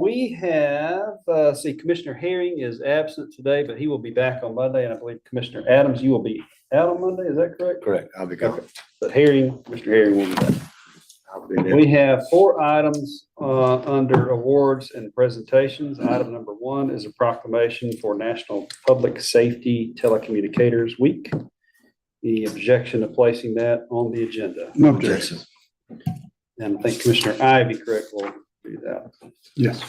We have, see, Commissioner Herring is absent today, but he will be back on Monday, and I believe Commissioner Adams, you will be out on Monday, is that correct? Correct. I'll be gone. Okay. But Herring, Mr. Herring will be back. I'll be there. We have 4 items under awards and presentations. Item number 1 is a proclamation for National Public Safety Telecommunicators Week. Any objection to placing that on the agenda? No objection. And I think Commissioner Ivy, correct, will do that. Yes.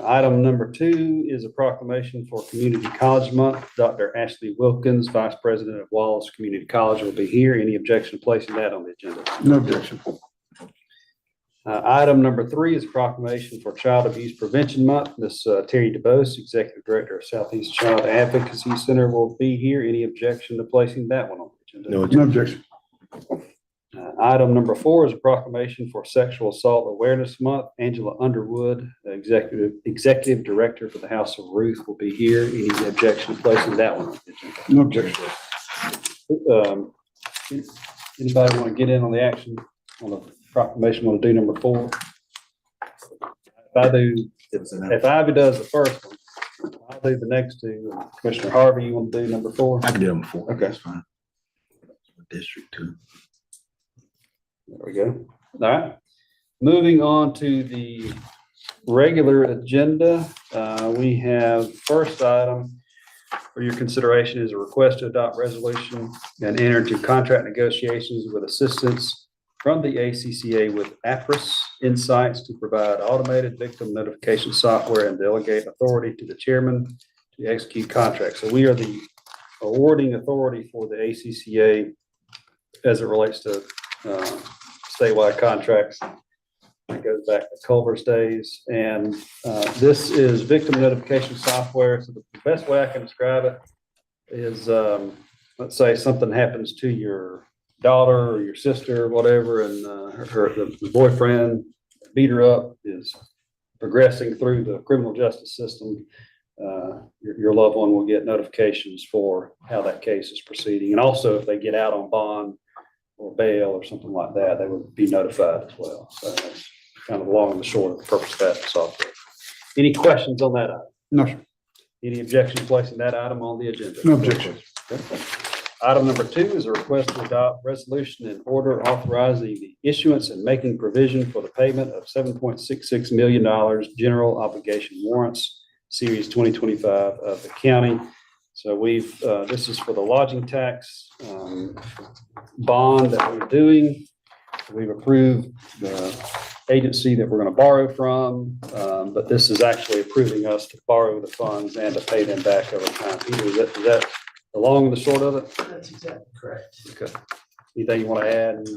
Item number 2 is a proclamation for Community College Month. Dr. Ashley Wilkins, Vice President of Wallace Community College, will be here. Any objection to placing that on the agenda? No objection. Item number 3 is a proclamation for Child Abuse Prevention Month. Miss Terry DeBose, Executive Director of Southeast Child Advocacy Center, will be here. Any objection to placing that one on the agenda? No objection. Item number 4 is a proclamation for Sexual Assault Awareness Month. Angela Underwood, Executive Director for the House of Ruth, will be here. Any objection to placing that one on the agenda? No objection. Anybody want to get in on the action on the proclamation? Want to do number 4? If Ivy does the first one, I'll do the next 2. Commissioner Harvey, you want to do number 4? I can do number 4. Okay. That's fine. District 2. There we go. All right. Moving on to the regular agenda, we have first item for your consideration is a request to adopt resolution and enter into contract negotiations with assistance from the ACCA with APRIS Insights to provide automated victim notification software and delegate authority to the chairman to execute contracts. So we are the awarding authority for the ACCA as it relates to statewide contracts. It goes back to Culver's days. And this is victim notification software. So the best way I can describe it is, let's say something happens to your daughter or your sister or whatever, and the boyfriend beat her up, is progressing through the criminal justice system. Your loved one will get notifications for how that case is proceeding. And also if they get out on bond or bail or something like that, they would be notified as well. So that's kind of long and the short of the purpose of that software. Any questions on that item? No, sir. Any objection to placing that item on the agenda? No objection. Okay. Item number 2 is a request to adopt resolution and order authorizing the issuance and making provision for the payment of $7.66 million general obligation warrants, Series 2025 of the county. So we've, this is for the lodging tax bond that we're doing. We've approved the agency that we're going to borrow from, but this is actually approving us to borrow the funds and to pay them back over time. Peter, is that the long and the short of it? That's exactly correct. Okay. Anything you want to add?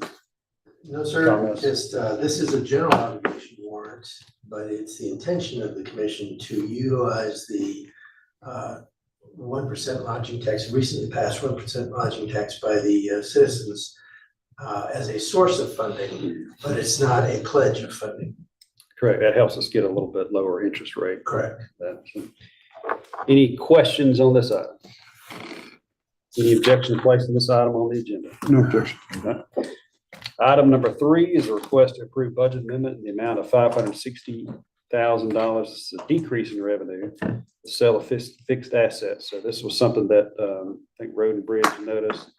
No, sir, Comments? just, this is a general obligation warrant, but it's the intention of the commission to utilize the 1% lodging tax, recently passed 1% lodging tax by the citizens as a source of funding, but it's not a pledge of funding. Correct. That helps us get a little bit lower interest rate. Correct. Any questions on this item? Any objection to placing this item on the agenda? No objection. Okay. Item number 3 is a request to approve budget amendment in the amount of $560,000. This is a decrease in revenue, the sale of fixed assets. So this was something that I think Road and Bridge noticed.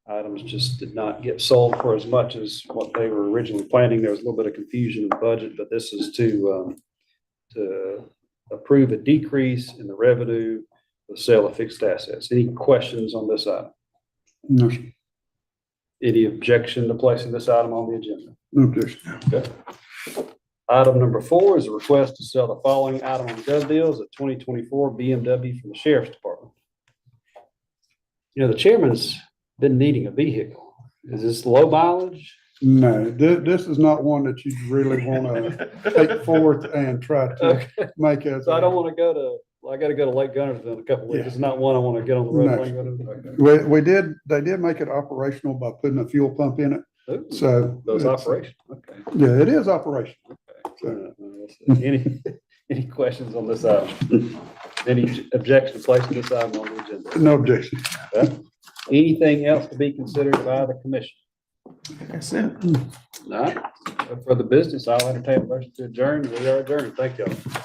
Items just did not get sold for as much as what they were originally planning. There was a little bit of confusion in the budget, but this is to approve a decrease in the revenue, the sale of fixed assets. Any questions on this item? No, sir. Any objection to placing this item on the agenda? No objection. Okay. Item number 4 is a request to sell the following item on gov deals, a 2024 BMW from the Sheriff's Department. You know, the chairman's been needing a vehicle. Is this low mileage? No, this is not one that you really want to take forth and try to Okay. make as. So I don't want to go to, well, I got to go to Lake Gunnersville in a couple of weeks. Yeah. It's not one I want to get on the road. No. Lake Gunnersville. Okay. They did make it operational by putting a fuel pump in it. Ooh, So. those it's- operations. Okay. Yeah, it is operational. So, Any questions on this item? Any objection to placing this item on the agenda? no objection. Anything else to be considered by the commission? That's it. All right, for the business, I'll entertain a motion to adjourn. We are adjourned. Thank you all.